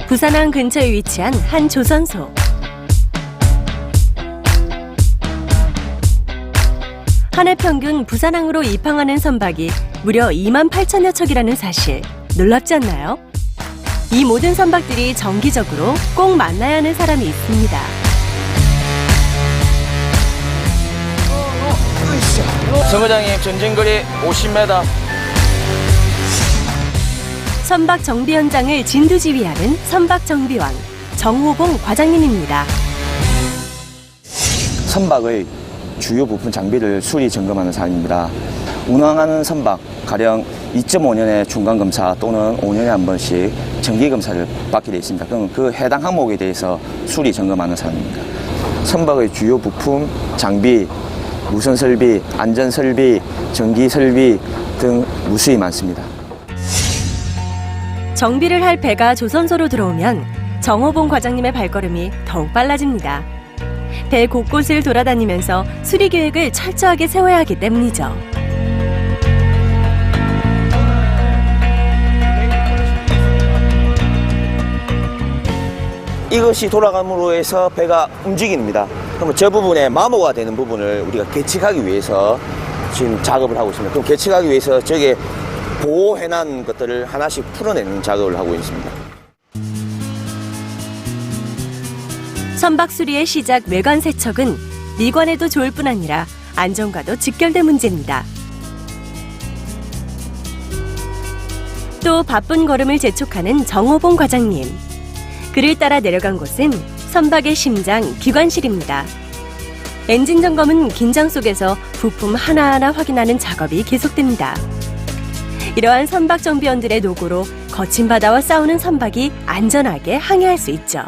부산항 근처에 위치한 한 조선소. 한 해 평균 부산항으로 입항하는 선박이 무려 28,000여 척이라는 사실 놀랍지 않나요? 이 모든 선박들이 정기적으로 꼭 만나야 하는 사람이 있습니다. 선부장님, 전진거리 50m. 선박 정비 현장을 진두지휘하는 선박 정비왕 정호봉 과장님입니다. 선박의 주요 부품 장비를 수리 점검하는 사람입니다. 운항하는 선박 가령 2.5년에 중간검사 또는 5년에 한 번씩 정기검사를 받게 되어 있습니다. 그럼 그 해당 항목에 대해서 수리 점검하는 사람입니다. 선박의 주요 부품, 장비, 무선 설비, 안전 설비, 전기 설비 등 무수히 많습니다. 정비를 할 배가 조선소로 들어오면 정호봉 과장님의 발걸음이 더욱 빨라집니다. 배 곳곳을 돌아다니면서 수리 계획을 철저하게 세워야 하기 때문이죠. 이것이 돌아감으로 해서 배가 움직입니다. 그러면 저 부분에 마모가 되는 부분을 우리가 계측하기 위해서 지금 작업을 하고 있습니다. 그럼 계측하기 위해서 저게 보호해놓은 것들을 하나씩 풀어내는 작업을 하고 있습니다. 선박 수리의 시작 외관 세척은 미관에도 좋을 뿐 아니라 안전과도 직결된 문제입니다. 또 바쁜 걸음을 재촉하는 정호봉 과장님. 그를 따라 내려간 곳은 선박의 심장 기관실입니다. 엔진 점검은 긴장 속에서 부품 하나하나 확인하는 작업이 계속됩니다. 이러한 선박 정비원들의 노고로 거친 바다와 싸우는 선박이 안전하게 항해할 수 있죠.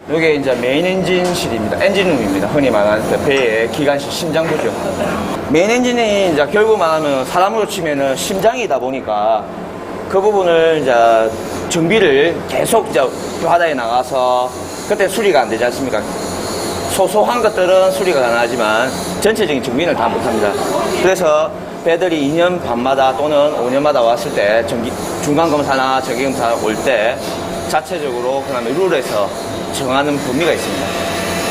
이게 이제 메인 엔진실입니다. 엔진룸입니다. 흔히 말하는 배의 기관실 심장부죠. 메인 엔진이 이제 결국 말하면 사람으로 치면은 심장이다 보니까 그 부분을 이제 정비를 계속 이제 바다에 나가서 그때 수리가 안 되지 않습니까? 소소한 것들은 수리가 가능하지만 전체적인 정비는 다 못합니다. 그래서 배들이 2년 반마다 또는 5년마다 왔을 때 중간검사나 정기검사 올 때 자체적으로 그다음에 룰에서 정하는 범위가 있습니다.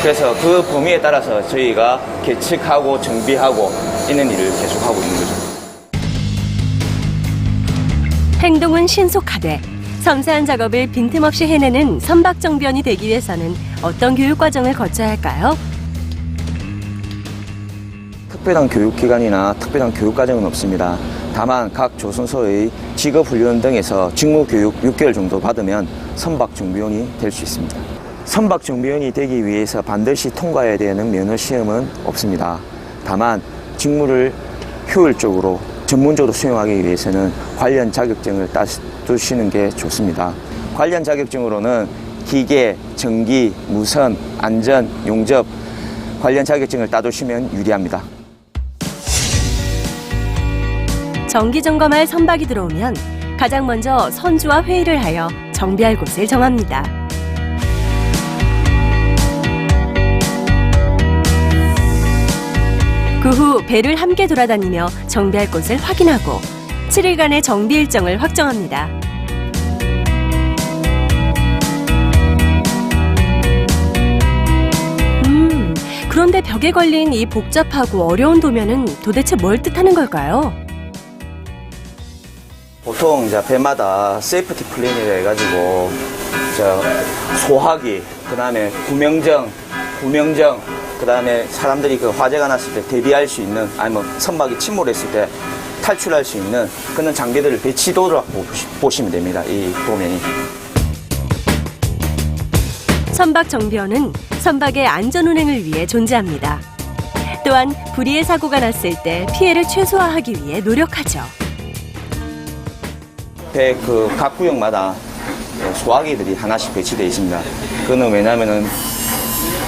그래서 그 범위에 따라서 저희가 계측하고 정비하고 있는 일을 계속하고 있는 거죠. 행동은 신속하되 섬세한 작업을 빈틈없이 해내는 선박 정비원이 되기 위해서는 어떤 교육 과정을 거쳐야 할까요? 특별한 교육기관이나 특별한 교육과정은 없습니다. 다만 각 조선소의 직업훈련 등에서 직무교육 6개월 정도 받으면 선박정비원이 될 수 있습니다. 선박정비원이 되기 위해서 반드시 통과해야 되는 면허시험은 없습니다. 다만 직무를 효율적으로 전문적으로 수행하기 위해서는 관련 자격증을 따두시는 게 좋습니다. 관련 자격증으로는 기계, 전기, 무선, 안전, 용접 관련 자격증을 따두시면 유리합니다. 정기 점검할 선박이 들어오면 가장 먼저 선주와 회의를 하여 정비할 곳을 정합니다. 그 후 배를 함께 돌아다니며 정비할 곳을 확인하고 7일간의 정비 일정을 확정합니다. 그런데 벽에 걸린 이 복잡하고 어려운 도면은 도대체 뭘 뜻하는 걸까요? 보통 이제 배마다 세이프티 플랜이라 해가지고 소화기, 그 다음에 구명정, 그 다음에 사람들이 그 화재가 났을 때 대비할 수 있는, 아니면 선박이 침몰했을 때 탈출할 수 있는 그런 장비들을 배치도라고 보시면 됩니다. 이 도면이. 선박 정비원은 선박의 안전 운행을 위해 존재합니다. 또한 불의의 사고가 났을 때 피해를 최소화하기 위해 노력하죠. 배 각 구역마다 소화기들이 하나씩 배치되어 있습니다. 그거는 왜냐면은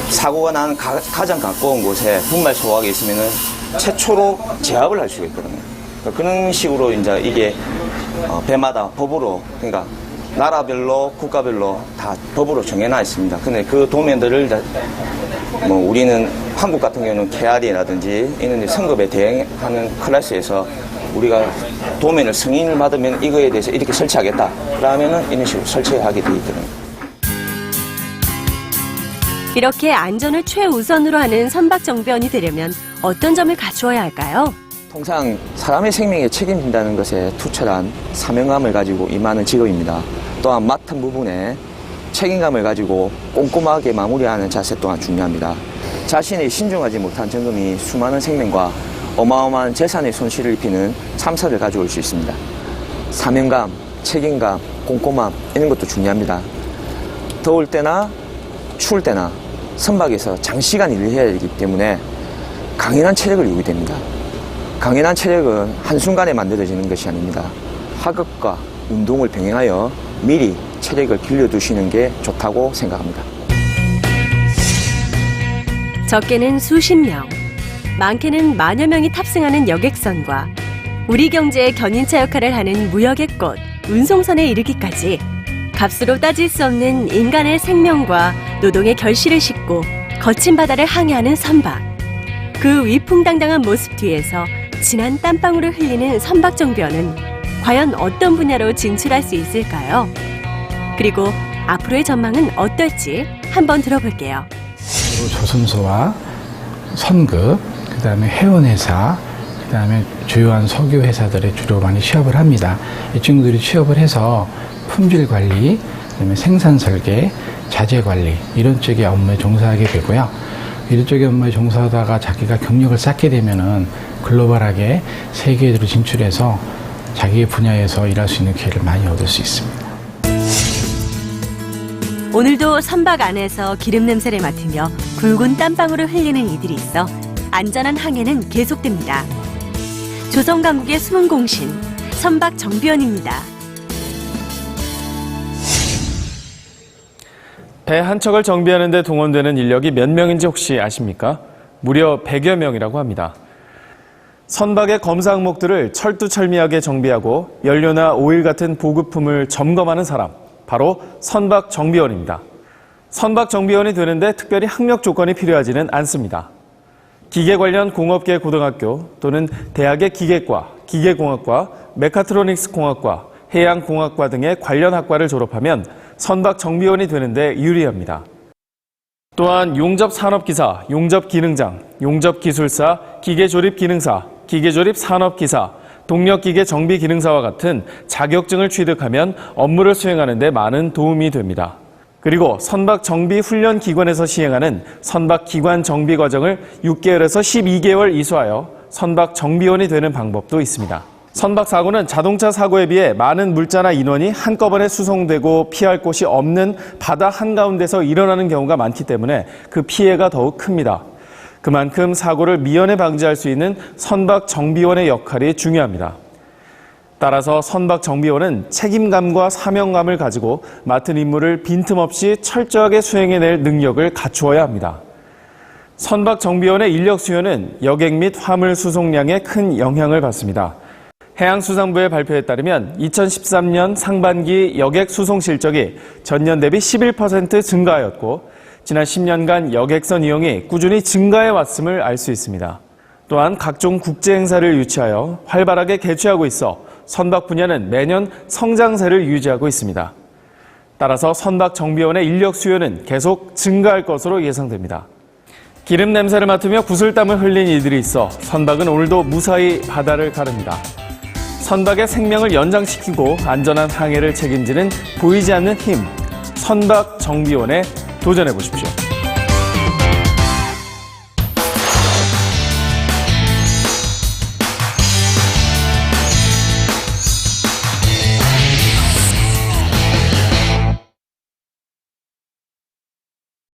사고가 난 가장 가까운 곳에 분말 소화기 있으면은 최초로 제압을 할 수가 있거든요. 그런 식으로 이제 이게 배마다 법으로, 그러니까 나라별로 국가별로 다 법으로 정해놔 있습니다. 근데 그 도면들을 우리는 한국 같은 경우는 KR이라든지 이런 성급에 대응하는 클래스에서 우리가 도면을 승인을 받으면 이거에 대해서 이렇게 설치하겠다. 그러면은 이런 식으로 설치하게 되어 있거든요. 이렇게 안전을 최우선으로 하는 선박정비원이 되려면 어떤 점을 갖추어야 할까요? 통상 사람의 생명에 책임진다는 것에 투철한 사명감을 가지고 임하는 직업입니다. 또한 맡은 부분에 책임감을 가지고 꼼꼼하게 마무리하는 자세 또한 중요합니다. 자신이 신중하지 못한 점검이 수많은 생명과 어마어마한 재산의 손실을 입히는 참사를 가져올 수 있습니다. 사명감, 책임감, 꼼꼼함 이런 것도 중요합니다. 더울 때나 추울 때나 선박에서 장시간 일을 해야 되기 때문에 강인한 체력을 요구됩니다. 강인한 체력은 한순간에 만들어지는 것이 아닙니다. 학업과 운동을 병행하여 미리 체력을 길러두시는 게 좋다고 생각합니다. 적게는 수십 명, 많게는 만여 명이 탑승하는 여객선과 우리 경제의 견인차 역할을 하는 무역의 꽃, 운송선에 이르기까지 값으로 따질 수 없는 인간의 생명과 노동의 결실을 싣고 거친 바다를 항해하는 선박. 그 위풍당당한 모습 뒤에서 진한 땀방울을 흘리는 선박정비원은 과연 어떤 분야로 진출할 수 있을까요? 그리고 앞으로의 전망은 어떨지 한번 들어볼게요. 조선소와 선급, 그다음에 해운회사, 그다음에 주요한 석유회사들에 주로 많이 취업을 합니다. 이 친구들이 취업을 해서 품질 관리, 그다음에 생산 설계, 자재 관리 이런 쪽의 업무에 종사하게 되고요. 이런 쪽의 업무에 종사하다가 자기가 경력을 쌓게 되면은 글로벌하게 세계로 진출해서 자기의 분야에서 일할 수 있는 기회를 많이 얻을 수 있습니다. 오늘도 선박 안에서 기름 냄새를 맡으며 굵은 땀방울을 흘리는 이들이 있어 안전한 항해는 계속됩니다. 조선강국의 숨은 공신, 선박 정비원입니다. 배 한 척을 정비하는 데 동원되는 인력이 몇 명인지 혹시 아십니까? 무려 100여 명이라고 합니다. 선박의 검사 항목들을 철두철미하게 정비하고 연료나 오일 같은 보급품을 점검하는 사람, 바로 선박 정비원입니다. 선박 정비원이 되는데 특별히 학력 조건이 필요하지는 않습니다. 기계 관련 공업계 고등학교 또는 대학의 기계과, 기계공학과, 메카트로닉스 공학과, 해양공학과 등의 관련 학과를 졸업하면 선박 정비원이 되는데 유리합니다. 또한 용접산업기사, 용접기능장, 용접기술사, 기계조립기능사, 기계조립산업기사, 동력기계 정비기능사와 같은 자격증을 취득하면 업무를 수행하는 데 많은 도움이 됩니다. 그리고 선박 정비 훈련 기관에서 시행하는 선박 기관 정비 과정을 6개월에서 12개월 이수하여 선박 정비원이 되는 방법도 있습니다. 선박 사고는 자동차 사고에 비해 많은 물자나 인원이 한꺼번에 수송되고 피할 곳이 없는 바다 한가운데서 일어나는 경우가 많기 때문에 그 피해가 더욱 큽니다. 그만큼 사고를 미연에 방지할 수 있는 선박 정비원의 역할이 중요합니다. 따라서 선박 정비원은 책임감과 사명감을 가지고 맡은 임무를 빈틈없이 철저하게 수행해낼 능력을 갖추어야 합니다. 선박 정비원의 인력 수요는 여객 및 화물 수송량에 큰 영향을 받습니다. 해양수산부의 발표에 따르면 2013년 상반기 여객 수송 실적이 전년 대비 11% 증가하였고 지난 10년간 여객선 이용이 꾸준히 증가해 왔음을 알 수 있습니다. 또한 각종 국제 행사를 유치하여 활발하게 개최하고 있어 선박 분야는 매년 성장세를 유지하고 있습니다. 따라서 선박 정비원의 인력 수요는 계속 증가할 것으로 예상됩니다. 기름 냄새를 맡으며 구슬땀을 흘린 이들이 있어 선박은 오늘도 무사히 바다를 가릅니다. 선박의 생명을 연장시키고 안전한 항해를 책임지는 보이지 않는 힘, 선박 정비원에 도전해 보십시오.